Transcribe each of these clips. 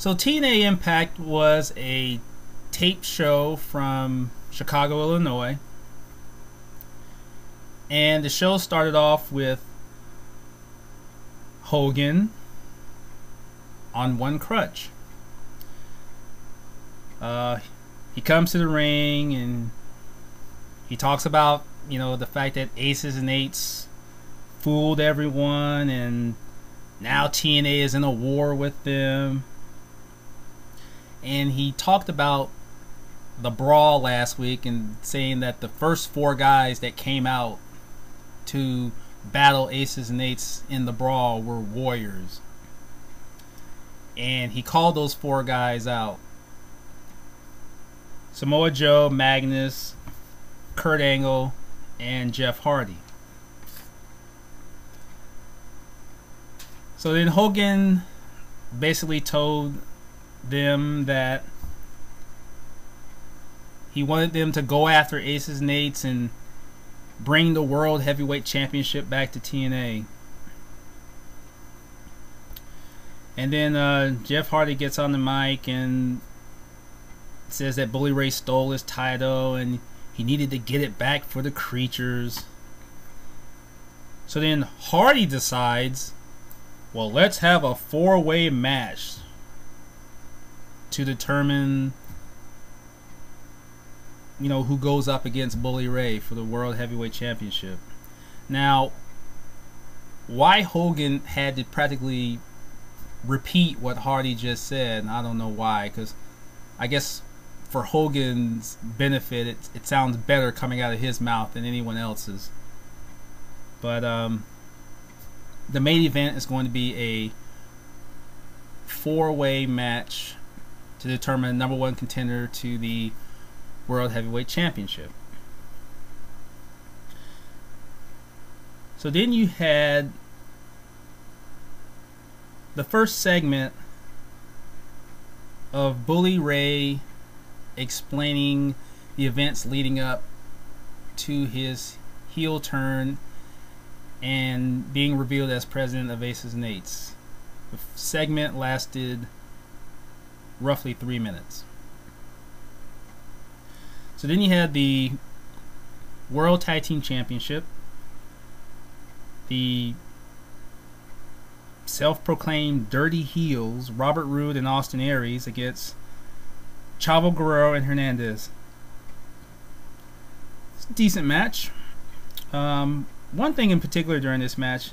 So Tna Impact was a tape show from Chicago, Illinois. And the show started off with Hogan on one crutch. He comes to the ring and he talks about, the fact that aces and eights fooled everyone, and now TNA is in a war with them. And he talked about the brawl last week and saying that the first four guys that came out to battle aces and eights in the brawl were warriors. And he called those four guys out: Samoa Joe, Magnus, Kurt Angle, and Jeff Hardy. So then Hogan basically told them that he wanted them to go after aces and eights and bring the World Heavyweight Championship back to TNA. And then Jeff Hardy gets on the mic and says that Bully Ray stole his title and he needed to get it back for the creatures. So then Hardy decides, well, let's have a four-way match to determine, who goes up against Bully Ray for the World Heavyweight Championship. Now, why Hogan had to practically repeat what Hardy just said, I don't know why, because I guess for Hogan's benefit, it sounds better coming out of his mouth than anyone else's. But the main event is going to be a four-way match to determine the #1 contender to the World Heavyweight Championship. So then you had the first segment of Bully Ray explaining the events leading up to his heel turn and being revealed as president of Aces and Eights. The segment lasted roughly 3 minutes. So then you had the World Tag Team Championship, the self-proclaimed dirty heels Robert Roode and Austin Aries against Chavo Guerrero and Hernandez. It's a decent match. One thing in particular during this match,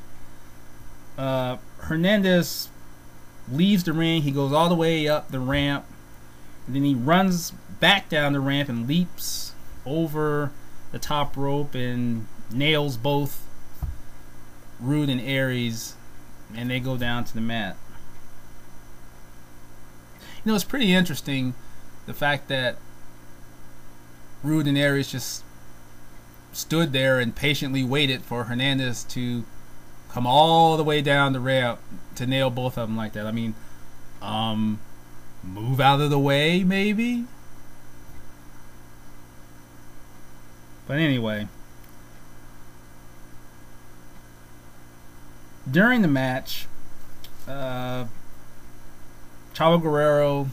Hernandez leaves the ring, he goes all the way up the ramp, and then he runs back down the ramp and leaps over the top rope and nails both Roode and Aries, and they go down to the mat. It's pretty interesting, the fact that Roode and Aries just stood there and patiently waited for Hernandez to come all the way down the ramp to nail both of them like that. I mean, move out of the way, maybe? But anyway, during the match, Chavo Guerrero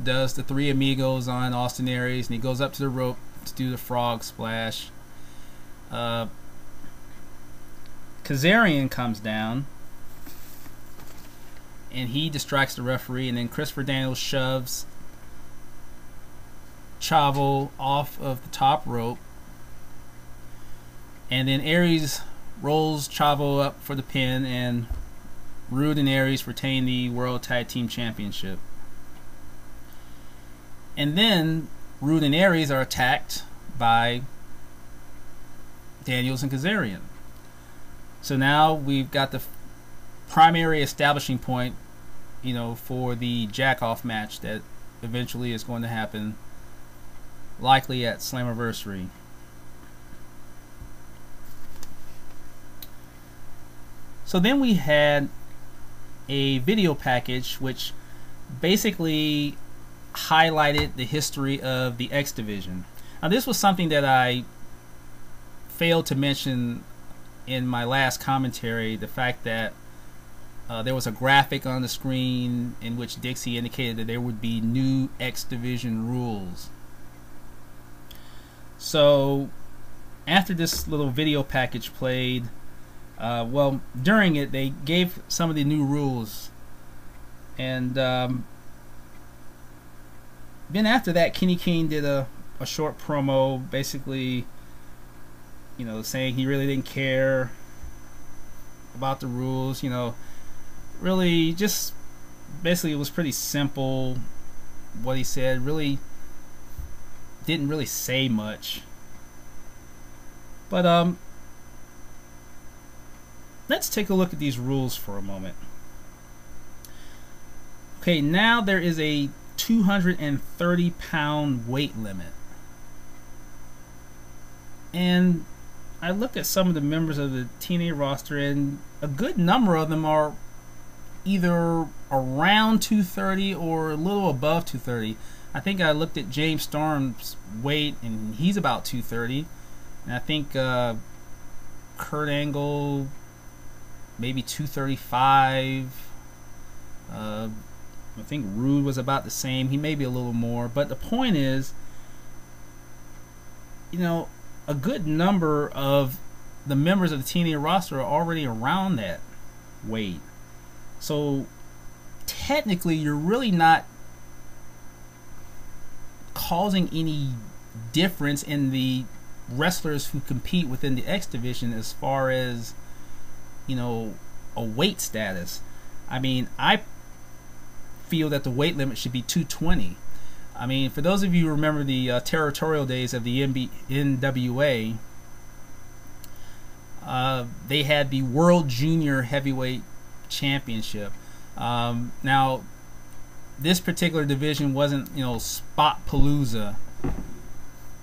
does the Three Amigos on Austin Aries, and he goes up to the rope to do the frog splash. Kazarian comes down and he distracts the referee, and then Christopher Daniels shoves Chavo off of the top rope, and then Aries rolls Chavo up for the pin, and Roode and Aries retain the World Tag Team Championship. And then Roode and Aries are attacked by Daniels and Kazarian. So now we've got the primary establishing point, for the jack-off match that eventually is going to happen, likely at Slammiversary. So then we had a video package which basically highlighted the history of the X Division. Now, this was something that I failed to mention in my last commentary, the fact that there was a graphic on the screen in which Dixie indicated that there would be new X Division rules. So after this little video package played, well, during it they gave some of the new rules, and then after that Kenny King did a short promo, basically, you know, saying he really didn't care about the rules, you know, really just basically it was pretty simple what he said, really didn't really say much. But let's take a look at these rules for a moment. Okay, now there is a 230-pound weight limit. And I look at some of the members of the TNA roster, and a good number of them are either around 230 or a little above 230. I think I looked at James Storm's weight, and he's about 230. And I think Kurt Angle, maybe 235. I think Rude was about the same. He may be a little more. But the point is, you know, a good number of the members of the TNA roster are already around that weight. So technically you're really not causing any difference in the wrestlers who compete within the X division as far as, you know, a weight status. I mean, I feel that the weight limit should be 220. I mean, for those of you who remember the territorial days of the NWA, they had the World Junior Heavyweight Championship. Now, this particular division wasn't, you know, spot palooza,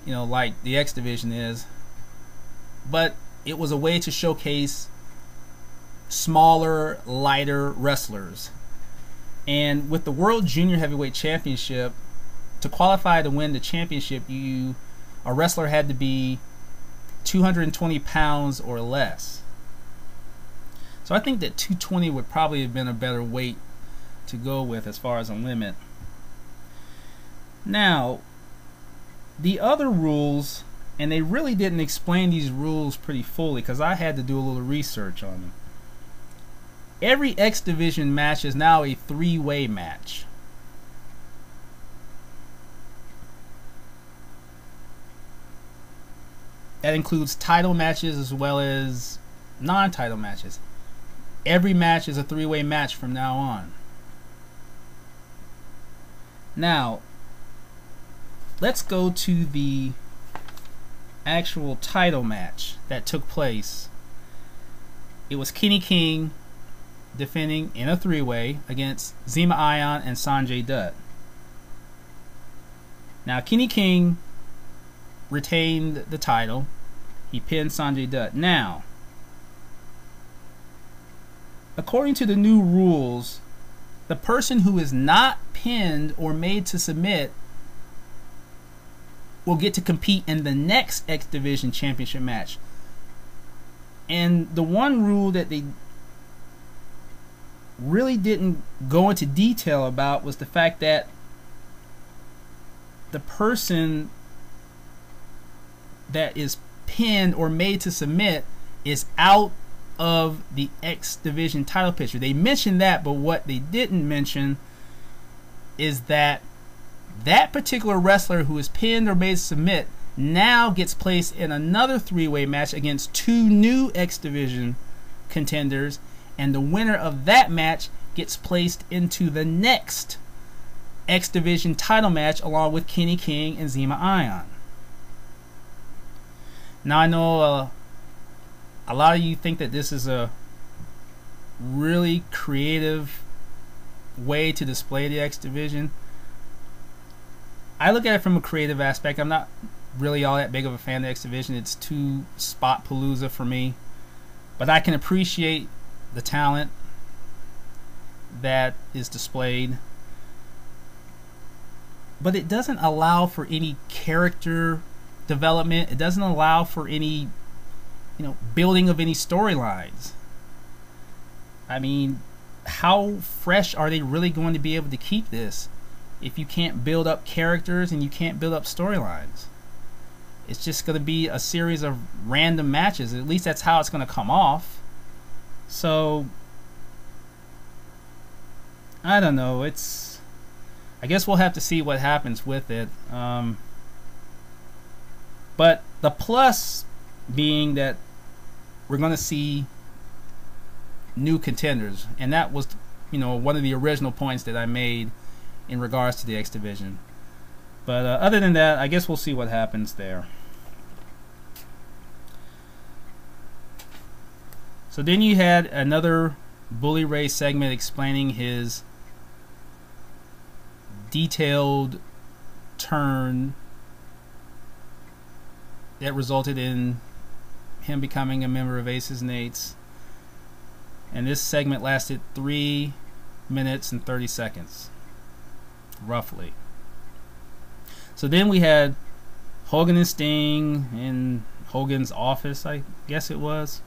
you know, like the X division is, but it was a way to showcase smaller, lighter wrestlers. And with the World Junior Heavyweight Championship, to qualify to win the championship, a wrestler had to be 220 pounds or less. So I think that 220 would probably have been a better weight to go with as far as a limit. Now, the other rules, and they really didn't explain these rules pretty fully because I had to do a little research on them. Every X Division match is now a three-way match. That includes title matches as well as non-title matches. Every match is a three-way match from now on. Now, let's go to the actual title match that took place. It was Kenny King defending in a three-way against Zema Ion and Sanjay Dutt. Now, Kenny King retained the title. He pinned Sanjay Dutt. Now, according to the new rules, the person who is not pinned or made to submit will get to compete in the next X Division Championship match. And the one rule that they really didn't go into detail about was the fact that the person that is pinned or made to submit is out of the X Division title picture. They mentioned that, but what they didn't mention is that that particular wrestler who is pinned or made to submit now gets placed in another three-way match against two new X Division contenders, and the winner of that match gets placed into the next X Division title match along with Kenny King and Zema Ion. Now, I know a lot of you think that this is a really creative way to display the X Division. I look at it from a creative aspect. I'm not really all that big of a fan of the X Division. It's too spot palooza for me. But I can appreciate the talent that is displayed. But it doesn't allow for any character development. It doesn't allow for any, building of any storylines. I mean, how fresh are they really going to be able to keep this if you can't build up characters and you can't build up storylines? It's just going to be a series of random matches. At least that's how it's going to come off. So I don't know. I guess we'll have to see what happens with it. But the plus being that we're going to see new contenders, and that was, one of the original points that I made in regards to the X Division. But other than that, I guess we'll see what happens there. So then you had another Bully Ray segment explaining his detailed turn that resulted in him becoming a member of Aces and Eights. And this segment lasted 3 minutes and 30 seconds, roughly. So then we had Hogan and Sting in Hogan's office, I guess it was.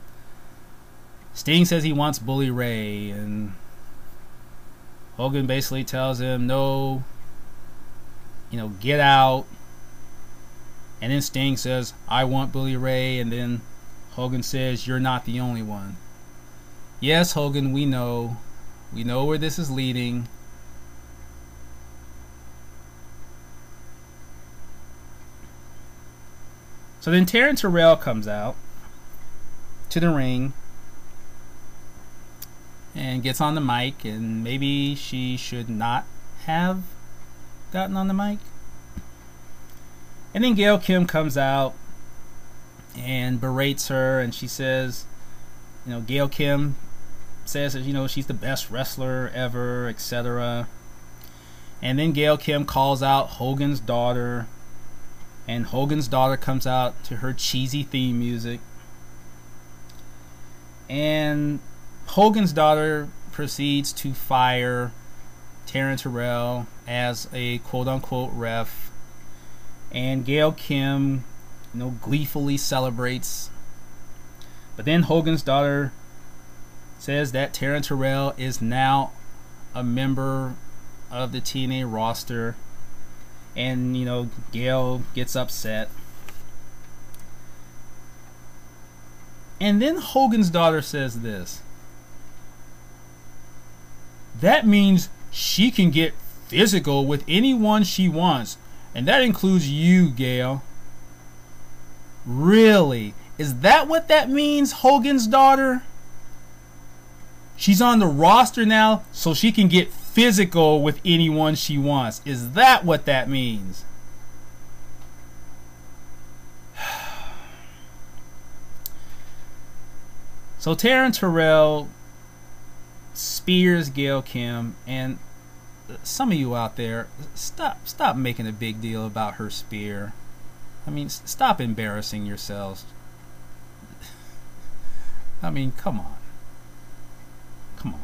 Sting says he wants Bully Ray, and Hogan basically tells him, no, get out. And then Sting says, I want Bully Ray, and then Hogan says, you're not the only one. Yes, Hogan, we know. We know where this is leading. So then Taryn Terrell comes out to the ring and gets on the mic, and maybe she should not have gotten on the mic. And then Gail Kim comes out and berates her, and she says, Gail Kim says that, she's the best wrestler ever, etc. And then Gail Kim calls out Hogan's daughter, and Hogan's daughter comes out to her cheesy theme music. And Hogan's daughter proceeds to fire Taryn Terrell as a quote-unquote ref. And Gail Kim, gleefully celebrates. But then Hogan's daughter says that Taryn Terrell is now a member of the TNA roster. And, Gail gets upset. And then Hogan's daughter says this. That means she can get physical with anyone she wants. And that includes you, Gail. Really? Is that what that means, Hogan's daughter? She's on the roster now so she can get physical with anyone she wants. Is that what that means? So Taryn Terrell spears Gail Kim, and some of you out there, stop making a big deal about her spear. I mean, stop embarrassing yourselves. I mean, come on. Come on.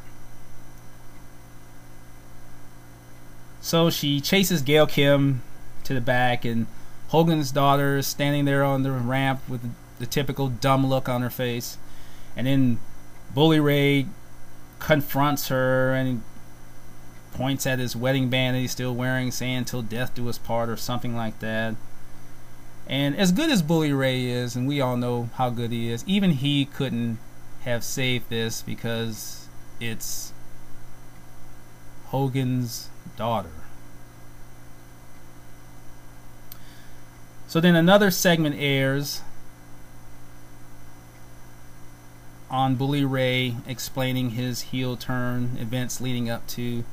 So she chases Gail Kim to the back, and Hogan's daughter is standing there on the ramp with the typical dumb look on her face. And then Bully Ray confronts her and points at his wedding band that he's still wearing, saying "till death do us part" or something like that. And as good as Bully Ray is, and we all know how good he is, even he couldn't have saved this because it's Hogan's daughter. So then another segment airs on Bully Ray explaining his heel turn, events leading up to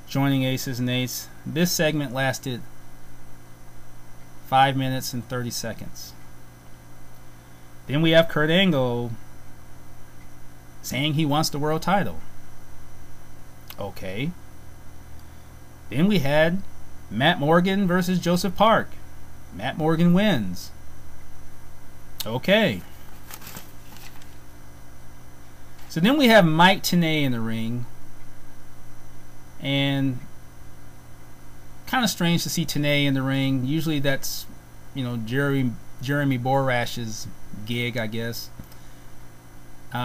joining Aces and Eights. This segment lasted 5 minutes and 30 seconds. Then we have Kurt Angle saying he wants the world title. Okay. Then we had Matt Morgan versus Joseph Park. Matt Morgan wins. Okay. So then we have Mike Tenay in the ring. And kind of strange to see Tenay in the ring. Usually that's, Jeremy Borash's gig, I guess.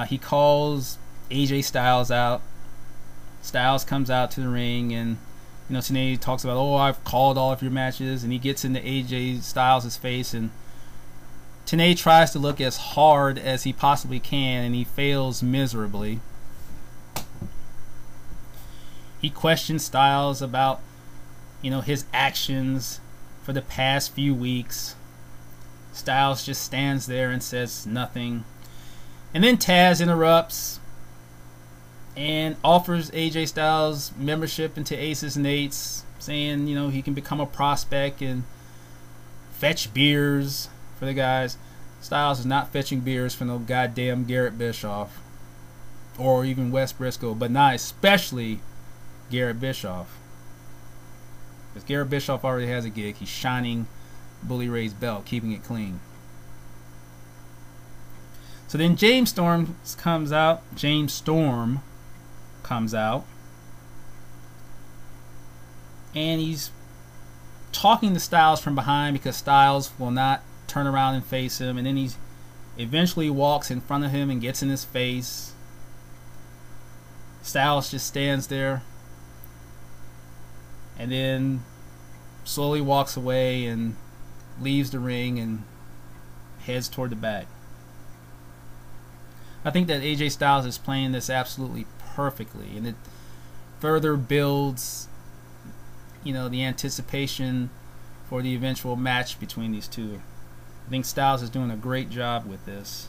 He calls AJ Styles out. Styles comes out to the ring, and Tna talks about, oh, I've called all of your matches, and he gets into AJ Styles' face, and Tna tries to look as hard as he possibly can, and he fails miserably. He questions Styles about, his actions for the past few weeks. Styles just stands there and says nothing. And then Taz interrupts and offers AJ Styles membership into Aces and Eights, saying, he can become a prospect and fetch beers for the guys. Styles is not fetching beers for no goddamn Garrett Bischoff or even Wes Briscoe, but not especially Garrett Bischoff. Because Garrett Bischoff already has a gig. He's shining Bully Ray's belt, keeping it clean. So then James Storm comes out, and he's talking to Styles from behind because Styles will not turn around and face him, and then he eventually walks in front of him and gets in his face. Styles just stands there and then slowly walks away and leaves the ring and heads toward the back. I think that AJ Styles is playing this absolutely perfectly, and it further builds, the anticipation for the eventual match between these two. I think Styles is doing a great job with this.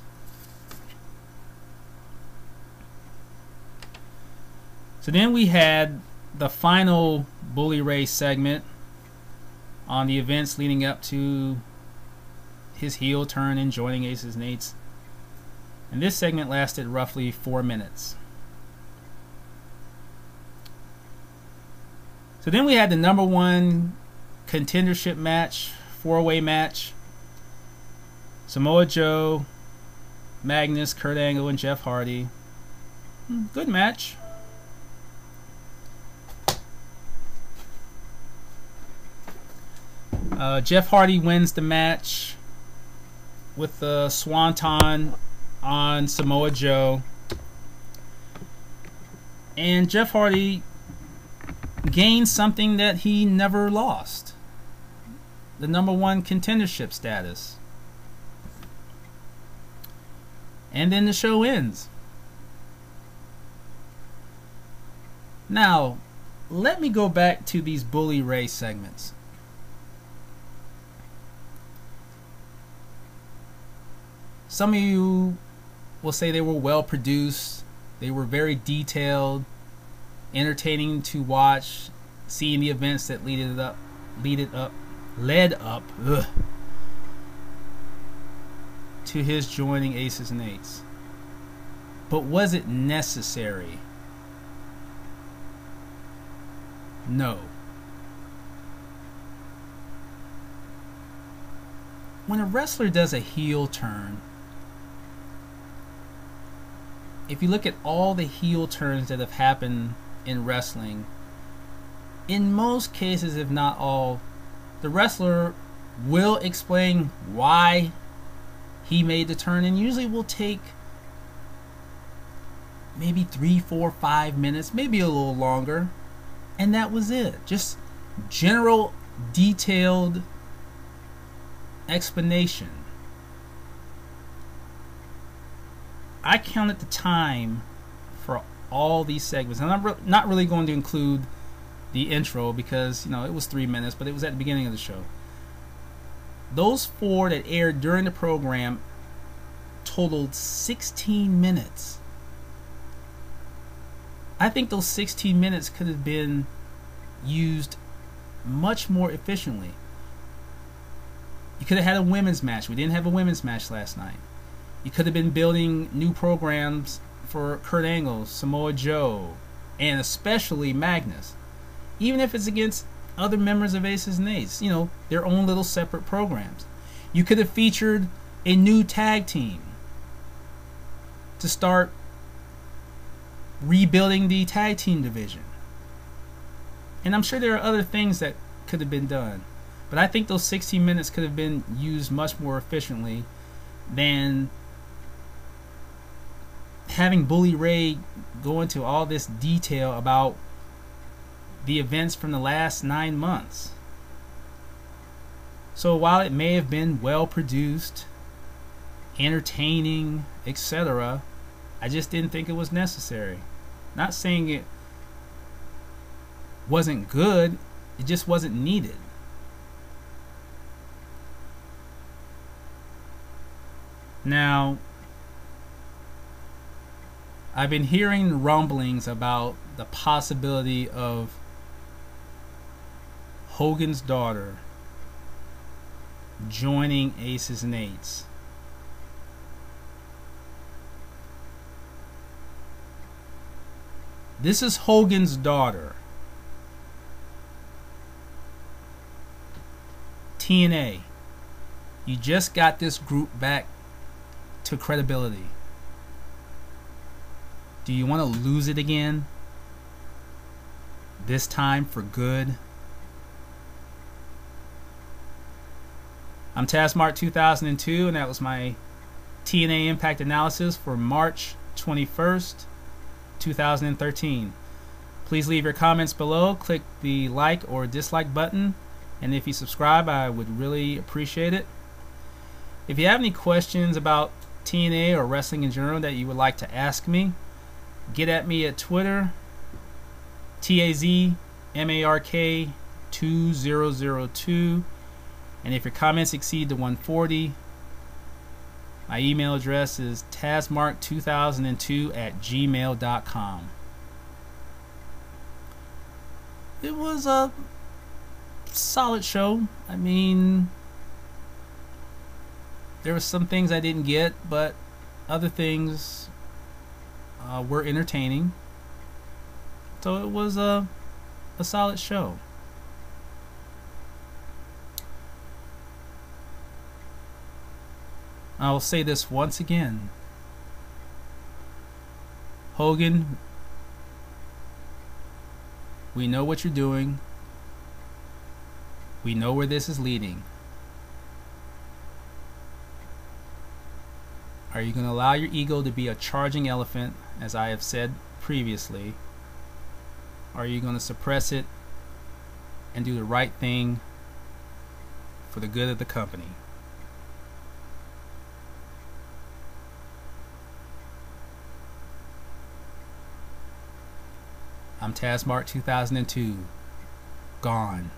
So then we had the final Bully Ray segment on the events leading up to his heel turn and joining Aces and Eights. And this segment lasted roughly 4 minutes. So then we had the #1 contendership match, 4-way match. Samoa Joe, Magnus, Kurt Angle, and Jeff Hardy. Good match. Jeff Hardy wins the match with the swanton on Samoa Joe. And Jeff Hardy gained something that he never lost. The #1 contendership status. And then the show ends. Now, let me go back to these Bully Ray segments. Some of you will say they were well produced, they were very detailed, entertaining to watch, seeing the events that led up to his joining Aces and Eights. But was it necessary? No. When a wrestler does a heel turn, if you look at all the heel turns that have happened in wrestling, in most cases, if not all, the wrestler will explain why he made the turn, and usually will take maybe 3, 4, 5 minutes, maybe a little longer, and that was it. Just general, detailed explanation. I counted the time for all these segments, and I'm not really going to include the intro because it was 3 minutes, but it was at the beginning of the show. Those 4 that aired during the program totaled 16 minutes. I think those 16 minutes could have been used much more efficiently. You could have had a women's match. We didn't have a women's match last night. You could have been building new programs for Kurt Angle, Samoa Joe, and especially Magnus. Even if it's against other members of Aces and Eights, their own little separate programs. You could have featured a new tag team to start rebuilding the tag team division. And I'm sure there are other things that could have been done. But I think those 16 minutes could have been used much more efficiently than having Bully Ray go into all this detail about the events from the last 9 months. So while it may have been well produced, entertaining, etc., I just didn't think it was necessary. Not saying it wasn't good, it just wasn't needed. Now, I've been hearing rumblings about the possibility of Hogan's daughter joining Aces and Eights. This is Hogan's daughter, TNA. You just got this group back to credibility. Do you want to lose it again? This time for good? I'm Tazmark 2002, and that was my Tna Impact Analysis for March 21st, 2013. Please leave your comments below. Click the like or dislike button, and if you subscribe, I would really appreciate it. If you have any questions about TNA or wrestling in general that you would like to ask me, get at me at Twitter, TAZMARK2002. And if your comments exceed the 140, my email address is tazmark2002@gmail.com. It was a solid show. I mean, there were some things I didn't get, but other things were entertaining. So it was a solid show. I will say this once again. Hogan, we know what you're doing. We know where this is leading. Are you going to allow your ego to be a charging elephant, as I have said previously? Or are you going to suppress it and do the right thing for the good of the company? I'm Tazmark 2002. Gone.